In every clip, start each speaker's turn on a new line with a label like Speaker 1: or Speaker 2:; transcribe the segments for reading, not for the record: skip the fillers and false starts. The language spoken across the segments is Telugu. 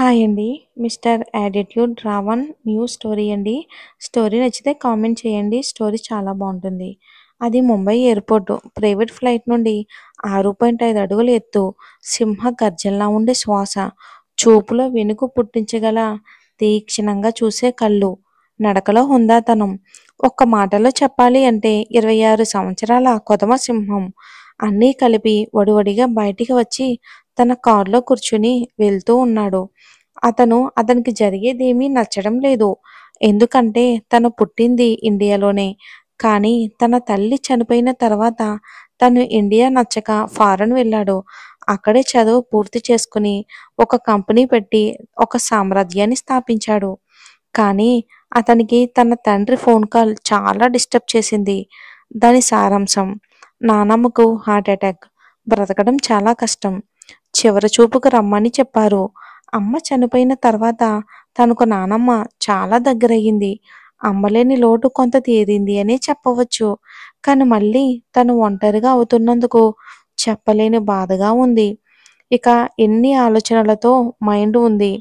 Speaker 1: హాయ్ అండి. Mister attitude Ravan new story అండి. స్టోరీ నచ్చితే కామెంట్ చేయండి. స్టోరీ చాలా బాగుంటుంది. అది ముంబై ఎయిర్‌పోర్టు. ప్రైవేట్ ఫ్లైట్ నుండి 6.5 అడుగుల ఎత్తు, సింహ గర్జనలా ఉండే శ్వాస, చూపులో వెనుకు పుట్టించగల తీక్షణంగా చూసే కళ్ళు, నడకలో హుందాతనం. ఒక్క మాటలో చెప్పాలి అంటే 26 సంవత్సరాల కొదమ సింహం. అన్నీ కలిపి వడివడిగా బయటికి వచ్చి తన కారులో కూర్చుని వెళ్తూ ఉన్నాడు. అతనికి జరిగేదేమీ నచ్చడం లేదు. ఎందుకంటే తను పుట్టింది ఇండియాలోనే. కానీ తన తల్లి చనిపోయిన తర్వాత తను ఇండియా నచ్చక ఫారెన్ వెళ్ళాడు. అక్కడే చదువు పూర్తి చేసుకుని ఒక కంపెనీ పెట్టి ఒక సామ్రాజ్యాన్ని స్థాపించాడు. కానీ అతనికి తన తండ్రి ఫోన్ కాల్ చాలా డిస్టర్బ్ చేసింది. దాని సారాంశం: నానమ్మకు హార్ట్ అటాక్. బ్రతకడం చాలా కష్టం. చివరి చూపుకు రమ్మని చెప్పారు. అమ్మ చనిపోయిన తర్వాత తనకు నానమ్మ చాలా దగ్గరయ్యింది. అమ్మలేని లోటు కొంత తీరింది అనే చెప్పవచ్చు. కానీ మళ్ళీ తను ఒంటరిగా అవుతున్నందుకు చెప్పలేని బాధగా ఉంది. ఇక ఎన్ని ఆలోచనలతో మైండ్ ఉంది.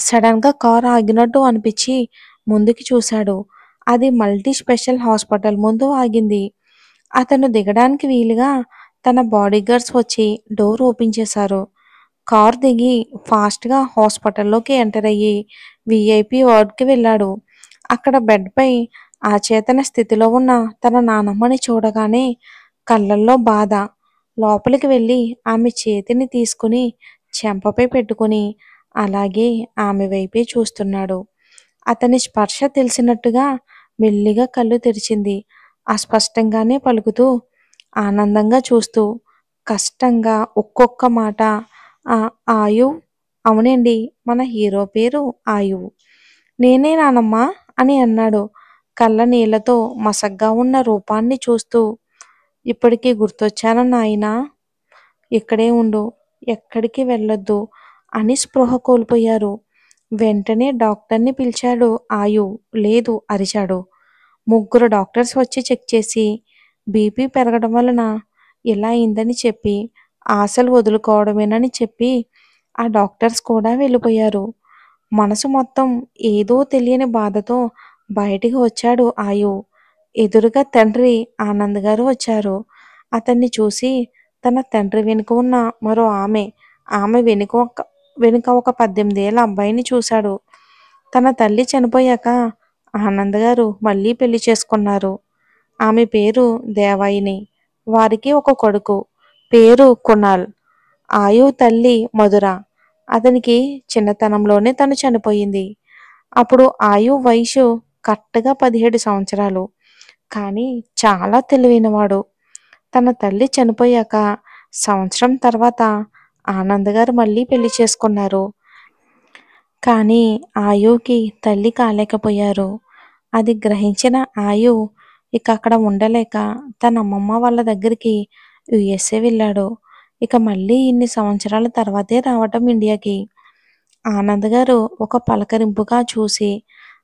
Speaker 1: సడన్గా కారు ఆగినట్టు అనిపించి ముందుకి చూశాడు. అది మల్టీ స్పెషల్ హాస్పిటల్ ముందు ఆగింది. అతను దిగడానికి వీలుగా తన బాడీగార్డ్స్ వచ్చి డోర్ ఓపెన్ చేశారు. కారు దిగి ఫాస్ట్గా హాస్పిటల్లోకి ఎంటర్ అయ్యి విఐపి వార్డ్కి వెళ్ళాడు. అక్కడ బెడ్పై అచేతన స్థితిలో ఉన్న తన నానమ్మని చూడగానే కళ్ళల్లో బాధ. లోపలికి వెళ్ళి ఆమె చేతిని తీసుకుని చెంపపై పెట్టుకుని అలాగే ఆమె వైపే చూస్తున్నాడు. అతని స్పర్శ తెలిసినట్టుగా మెల్లిగా కళ్ళు తెరిచింది. అస్పష్టంగానే పలుకుతూ, ఆనందంగా చూస్తూ, కష్టంగా ఒక్కొక్క మాట. "ఆ ఆయు." "అవునండి, మన హీరో పేరు ఆయు." "నేనే నానమ్మా" అని అన్నాడు కళ్ళ నీళ్లతో మసగ్గా ఉన్న రూపాన్ని చూస్తూ. "ఇప్పటికి గుర్తొచ్చానా నాయనా? ఇక్కడే ఉండు, ఎక్కడికి వెళ్ళొద్దు" అని స్పృహ కోల్పోయారు. వెంటనే డాక్టర్ని పిలిచాడు ఆయు. "లేదు" అరిచాడు. ముగ్గురు డాక్టర్స్ వచ్చి చెక్ చేసి బీపీ పెరగడం వలన ఇలా అయిందని చెప్పి ఆశలు వదులుకోవడమేనని చెప్పి ఆ డాక్టర్స్ కూడా వెళ్ళిపోయారు. మనసు మొత్తం ఏదో తెలియని బాధతో బయటికి వచ్చాడు ఆయు. ఎదురుగా తండ్రి ఆనంద్ గారు వచ్చారు. అతన్ని చూసి తన తండ్రి వెనుక ఉన్న మరో ఆమె వెనుక ఒక 18 ఏళ్ల అబ్బాయిని చూశాడు. తన తల్లి చనిపోయాక ఆనంద్ గారు మళ్ళీ పెళ్లి చేసుకున్నారు. ఆమె పేరు దేవయాని. వారికి ఒక కొడుకు. పేరు కునాల్. ఆయు తల్లి మధుర. అతనికి చిన్నతనంలోనే తను చనిపోయింది. అప్పుడు ఆయు వయసు కరెక్ట్‌గా 17 సంవత్సరాలు. కానీ చాలా తెలివైనవాడు. తన తల్లి చనిపోయాక సంవత్సరం తర్వాత ఆనంద్ గారు మళ్ళీ పెళ్లి చేసుకున్నారు. కానీ ఆయుకి తల్లి కాలేకపోయారు. అది గ్రహించిన ఆయు ఇక అక్కడ ఉండలేక తన అమ్మమ్మ వాళ్ళ దగ్గరికి యుఎస్ఏ వెళ్ళాడు. ఇక మళ్ళీ ఇన్ని సంవత్సరాల తర్వాతే రావటం ఇండియాకి. ఆనంద్ గారు ఒక పలకరింపుగా చూసి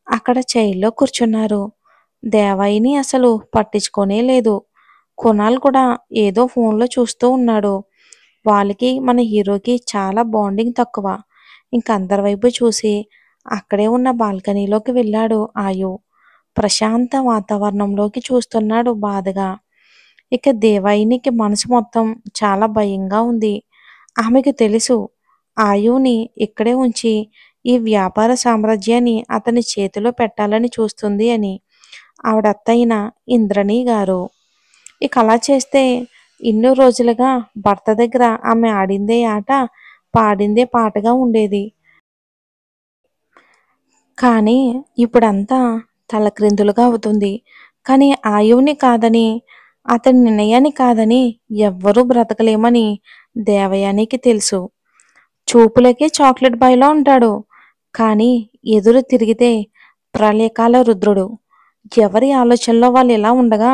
Speaker 1: అక్కడ చైర్లో కూర్చున్నారు. దేవయాని అసలు పట్టించుకోనే లేదు. కునాల్ కూడా ఏదో ఫోన్లో చూస్తూ ఉన్నాడు. వాళ్ళకి మన హీరోకి చాలా బాండింగ్ తక్కువ. ఇంక అందరి వైపు చూసి అక్కడే ఉన్న బాల్కనీలోకి వెళ్ళాడు ఆయు. ప్రశాంత వాతావరణంలోకి చూస్తున్నాడు బాధగా. ఇక దేవయానికి మనసు మొత్తం చాలా భయంగా ఉంది. ఆమెకు తెలుసు ఆయుని ఇక్కడే ఉంచి ఈ వ్యాపార సామ్రాజ్యాన్ని అతని చేతిలో పెట్టాలని చూస్తుంది అని. ఆవిడ అత్తయిన ఇంద్రణి గారు. ఇక అలా చేస్తే ఇన్ని రోజులుగా భర్త దగ్గర ఆమె ఆడిందే ఆట, పాడిందే పాటగా ఉండేది. కానీ ఇప్పుడంతా తలక్రిందులుగా అవుతుంది. కానీ ఆయువుని కాదని, అతని నిర్ణయాన్ని కాదని ఎవ్వరూ బ్రతకలేమని దేవయానికి తెలుసు. చూపులకే చాక్లెట్ బాయ్‌లా ఉంటాడు. కానీ ఎదురు తిరిగితే ప్రళయకాల రుద్రుడు. ఎవరి ఆలోచనలో వాళ్ళు ఇలా ఉండగా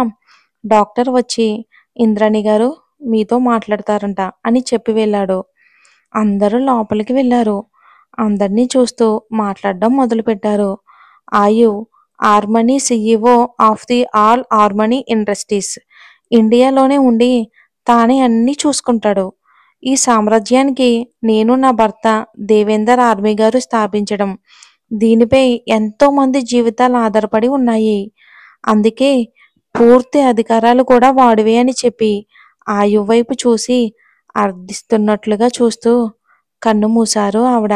Speaker 1: డాక్టర్ వచ్చి ఇంద్రాణి గారు మీతో మాట్లాడతారంట అని చెప్పి వెళ్ళాడు. అందరూ లోపలికి వెళ్ళారు. అందరినీ చూస్తూ మాట్లాడడం మొదలుపెట్టారు. ఆయు harmony CEO of the all harmony industries. ఇండియాలోనే ఉండి తానే అన్నీ చూసుకుంటాడు. ఈ సామ్రాజ్యానికి నేను నా భర్త దేవేందర్ ఆర్మీ గారు స్థాపించడం. దీనిపై ఎంతో మంది జీవితాలు ఆధారపడి ఉన్నాయి. అందుకే పూర్తి అధికారాలు కూడా వాడివే అని చెప్పి ఆయు వైపు చూసి అర్థిస్తున్నట్లుగా చూస్తూ కన్ను మూశారు ఆవిడ.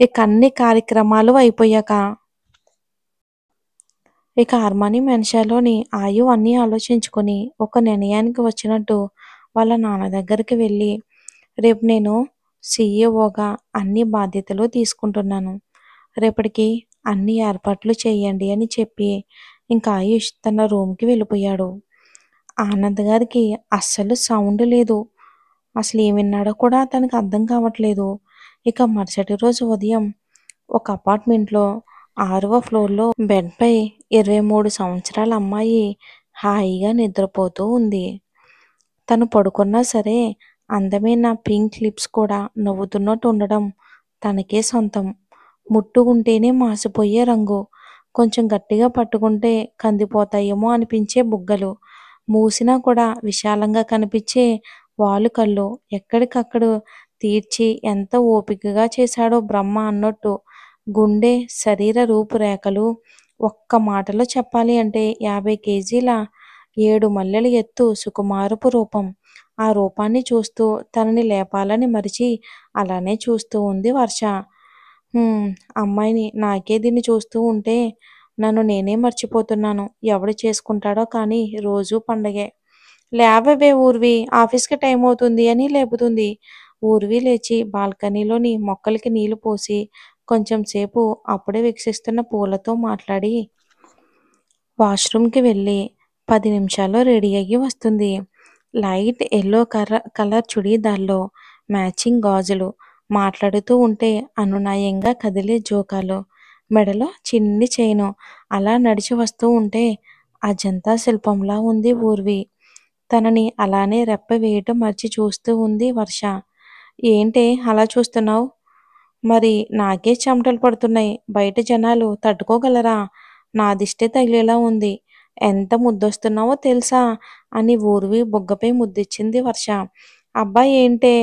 Speaker 1: ఇక అన్ని కార్యక్రమాలు అయిపోయాక ఇక హార్మోని మెన్షాలోని ఆయు అన్నీ ఆలోచించుకొని ఒక నిర్ణయానికి వచ్చినట్టు వాళ్ళ నాన్న దగ్గరికి వెళ్ళి, రేపు నేను సీఈఓగా అన్ని బాధ్యతలు తీసుకుంటున్నాను. రేపటికి అన్ని ఏర్పాట్లు చేయండి అని చెప్పి ఇంకా ఆయుష్ తన రూమ్కి వెళ్ళిపోయాడు. ఆనంద్ గారికి అస్సలు సౌండ్ లేదు. అసలు ఏం విన్నాడో కూడా తనకు అర్థం కావట్లేదు. ఇక మరుసటి రోజు ఉదయం ఒక అపార్ట్మెంట్లో 6వ ఫ్లోర్లో బెడ్పై 23 సంవత్సరాల అమ్మాయి హాయిగా నిద్రపోతూ ఉంది. తను పడుకున్నా సరే అందమైన పింక్ లిప్స్ కూడా నవ్వుతున్నట్టు ఉండడం తనకే సొంతం. ముట్టుకుంటేనే మాసిపోయే రంగు, కొంచెం గట్టిగా పట్టుకుంటే కందిపోతాయేమో అనిపించే బుగ్గలు, మూసినా కూడా విశాలంగా కనిపించే వాలు కళ్ళు, ఎక్కడికక్కడ తీర్చి ఎంత ఓపికగా చేశాడో బ్రహ్మ అన్నట్టు గుండె, శరీర రూపురేఖలు. ఒక్క మాటలో చెప్పాలి అంటే 50 కేజీల 7 మల్లెల ఎత్తు సుకుమారపు రూపం. ఆ రూపాన్ని చూస్తూ తనని లేపాలని మరిచి అలానే చూస్తూ ఉంది వర్ష. హ్మ్. అమ్మాయిని నాకే దీన్ని చూస్తూ ఉంటే నన్ను నేనే మర్చిపోతున్నాను. ఎవడు చేసుకుంటాడో కానీ రోజూ పండగే. లేవవే ఊర్వి, ఆఫీస్‌కి టైం అవుతుంది అని లేపుతుంది. ఊర్వి లేచి బాల్కనీలోని మొక్కలకి నీళ్లు పోసి కొంచెం సేపు అప్పుడే వికసిస్తున్న పూలతో మాట్లాడి వాష్రూమ్‌కి వెళ్ళి 10 నిమిషాల్లో రెడీ అయ్యి వస్తుంది. లైట్ యెల్లో కలర్ చుడీదార్‌లో మ్యాచింగ్ గాజులు, మాట్లాడుతూ ఉంటే అనునయంగా కదిలే జోకాలు, మెడలో చిన్ని చైను. అలా నడిచి వస్తూ ఉంటే అజంతా శిల్పంలా ఉంది ఊర్వి. తనని అలానే రెప్ప వేయటం మర్చి చూస్తూ ఉంది వర్ష. ఏంటే అలా చూస్తున్నావు? మరి నాకే చెమటలు పడుతున్నాయి. బయట జనాలు తట్టుకోగలరా? నా దిష్టే తగిలేలా ఉంది. ఎంత ముద్దొస్తున్నావో తెలుసా? అని ఊర్వి బుగ్గపై ముద్దిచ్చింది వర్ష. అబ్బా ఏంటే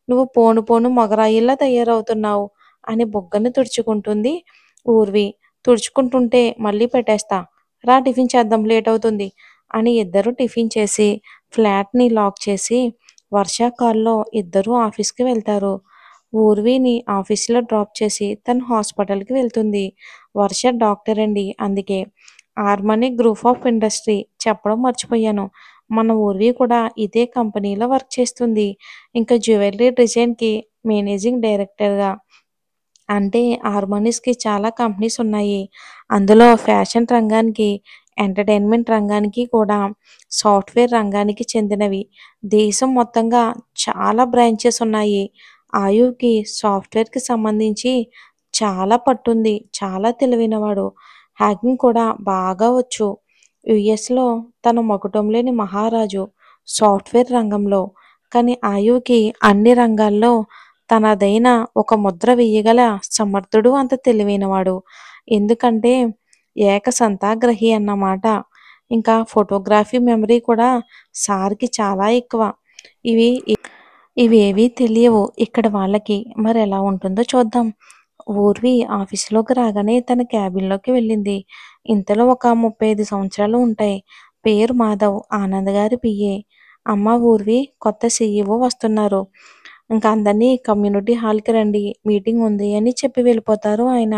Speaker 1: నువ్వు పోను పోను మొగరాయిల్లా తయారవుతున్నావు అని బుగ్గను తుడుచుకుంటుంది ఊర్వి. తుడుచుకుంటుంటే మళ్ళీ పెట్టేస్తా. రా టిఫిన్ చేద్దాం లేట్ అవుతుంది అని ఇద్దరు టిఫిన్ చేసి ఫ్లాట్‌ని లాక్ చేసి వర్ష కారులో ఇద్దరూ ఆఫీస్‌కి వెళ్తారు. ఊర్విని ఆఫీసులో డ్రాప్ చేసి తను హాస్పిటల్‌కి వెళ్తుంది. వర్ష డాక్టర్ అండి అందుకే. హార్మనీ గ్రూప్ ఆఫ్ ఇండస్ట్రీ చెప్పడం మర్చిపోయాను. మన ఊర్వి కూడా ఇదే కంపెనీలో వర్క్ చేస్తుంది. ఇంకా జ్యువెలరీ డిజైన్‌కి మేనేజింగ్ డైరెక్టర్‌గా. అంటే హార్మోనీస్‌కి చాలా కంపెనీస్ ఉన్నాయి. అందులో ఫ్యాషన్ రంగానికి, ఎంటర్‌టైన్‌మెంట్ రంగానికి కూడా సాఫ్ట్‌వేర్ రంగానికి చెందినవి. దేశం మొత్తంగా చాలా బ్రాంచెస్ ఉన్నాయి. ఆయుకి సాఫ్ట్‌వేర్‌కి సంబంధించి చాలా పట్టుంది. చాలా తెలివైనవాడు. హ్యాకింగ్ కూడా బాగా వచ్చు. యూఎస్‌లో తన మకుటం లేని మహారాజు సాఫ్ట్‌వేర్ రంగంలో. కానీ ఆయుకి అన్ని రంగాల్లో తనదైన ఒక ముద్ర వేయగల సమర్థుడు, అంత తెలివైనవాడు. ఎందుకంటే ఏకసంతాగ్రహి అన్నమాట. ఇంకా ఫోటోగ్రఫీ మెమరీ కూడా సార్‌కి చాలా ఎక్కువ. ఇవి ఇవేవీ తెలియవు ఇక్కడ వాళ్ళకి. మరెలా ఉంటుందో చూద్దాం. ఊర్వి ఆఫీసులోకి రాగానే తన క్యాబిన్‌లోకి వెళ్ళింది. ఇంతలో ఒక 35 సంవత్సరాలు ఉంటాయి. పేరు మాధవ్, ఆనంద్ గారి పిఏ. అమ్మ ఊర్వి, కొత్త సీఈఓ వస్తున్నారు. ఇంక అందరినీ కమ్యూనిటీ హాల్‌కి రండి మీటింగ్ ఉంది అని చెప్పి వెళ్ళిపోతారు ఆయన.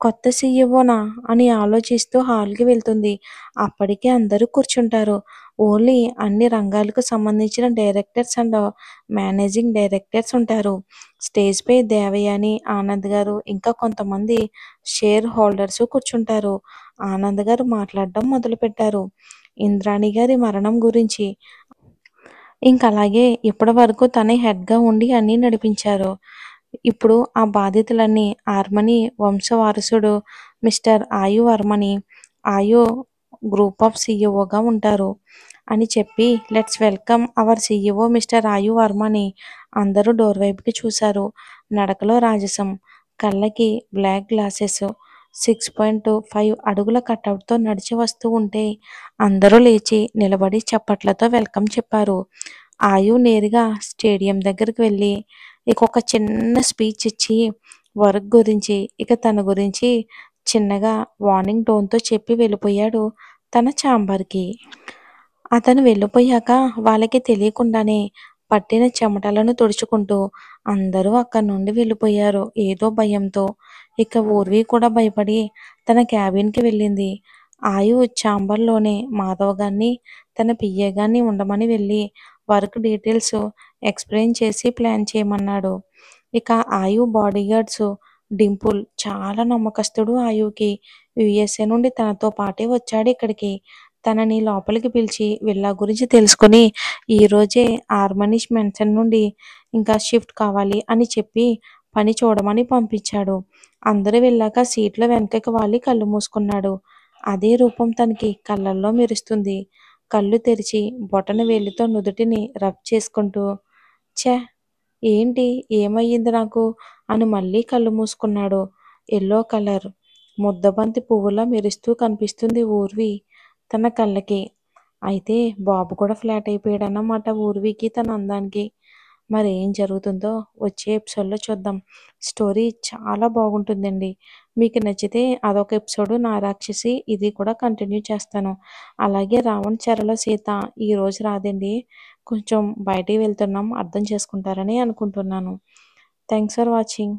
Speaker 1: కొత్త సీఈఓనా అని ఆలోచిస్తూ హాల్‌కి వెళ్తుంది. అప్పటికే అందరూ కూర్చుంటారు. ఓన్లీ అన్ని రంగాలకు సంబంధించిన డైరెక్టర్స్ అండ్ మేనేజింగ్ డైరెక్టర్స్ ఉంటారు. స్టేజ్‌పై దేవయాని, ఆనంద్ గారు ఇంకా కొంతమంది షేర్ హోల్డర్స్ కూర్చుంటారు. ఆనంద్ గారు మాట్లాడడం మొదలుపెట్టారు. ఇంద్రాణి గారి మరణం గురించి. ఇంకలాగే ఇప్పటివరకు తనే హెడ్‌గా ఉండి అన్నీ నడిపించారు. ఇప్పుడు ఆ బాధ్యతలన్నీ హార్మనీ వంశవారసుడు మిస్టర్ ఆయు వర్మని, ఆయు గ్రూప్ ఆఫ్ సీఈఓగా ఉంటారు అని చెప్పి let's welcome our CEO mister ఆయు వర్మని. అందరూ డోర్ వైపుకి చూశారు. నడకలో రాజసం, కళ్ళకి బ్లాక్ గ్లాసెస్, 6.5 అడుగుల కటౌట్‌తో నడిచి వస్తూ ఉంటే అందరూ లేచి నిలబడి చప్పట్లతో వెల్కమ్ చెప్పారు. ఆయు నేరుగా స్టేడియం దగ్గరికి వెళ్ళి ఇక ఒక చిన్న స్పీచ్ ఇచ్చి వర్క్ గురించి ఇక తన గురించి చిన్నగా వార్నింగ్ టోన్‌తో చెప్పి వెళ్ళిపోయాడు తన ఛాంబర్‌కి. అతను వెళ్ళిపోయాక వాళ్ళకి తెలియకుండానే పట్టిన చెమటలను తుడుచుకుంటూ అందరూ అక్కడి నుండి వెళ్ళిపోయారు ఏదో భయంతో. ఇక ఊర్వి కూడా భయపడి తన క్యాబిన్‌కి వెళ్ళింది. ఆయు ఛాంబర్‌లోనే మాధవ్ గారిని, తన పిఏ గారిని ఉండమని వెళ్ళి వర్క్ డీటెయిల్స్ ఎక్స్‌ప్లెయిన్ చేసి ప్లాన్ చేయమన్నాడు. ఇక ఆయు బాడీగార్డ్స్ డింపుల్ చాలా నమ్మకస్తుడు ఆయుకి. యూఎస్ఏ నుండి తనతో పాటే వచ్చాడు ఇక్కడికి. తనని లోపలికి పిలిచి విల్లా గురించి తెలుసుకొని ఈరోజే ఆర్మనిష్ మెన్షన్ నుండి ఇంకా షిఫ్ట్ కావాలి అని చెప్పి పని చూడమని పంపించాడు. అందరూ వెళ్ళాక సీట్లో వెనకకి వాలి కళ్ళు మూసుకున్నాడు. అదే రూపం తనకి కళ్ళల్లో మెరుస్తుంది. కళ్ళు తెరిచి బొటన వేలితో నుదుటిని రబ్ చేసుకుంటూ ఛే! ఏంటి? ఏమయ్యింది నాకు? అని మళ్ళీ కళ్ళు మూసుకున్నాడు. యెల్లో కలర్ ముద్దబంతి పువ్వులా మెరుస్తూ కనిపిస్తుంది ఊర్వి తన కళ్ళకి. అయితే బాబు కూడా ఫ్లాట్ అయిపోయాడన్నమాట ఊర్వికి తన అందానికి. మరేం జరుగుతుందో వచ్చే ఎపిసోడ్‌లో చూద్దాం. స్టోరీ చాలా బాగుంటుందండి. మీకు నచ్చితే అదొక ఎపిసోడు 'నా రాక్షసి' ఇది కూడా కంటిన్యూ చేస్తాను. అలాగే 'రావణ చెరలో సీత' ఈరోజు రాదండి. కొంచెం బయటికి వెళ్తున్నాం అర్థం చేసుకుంటారని అనుకుంటున్నాను. Thanks for watching.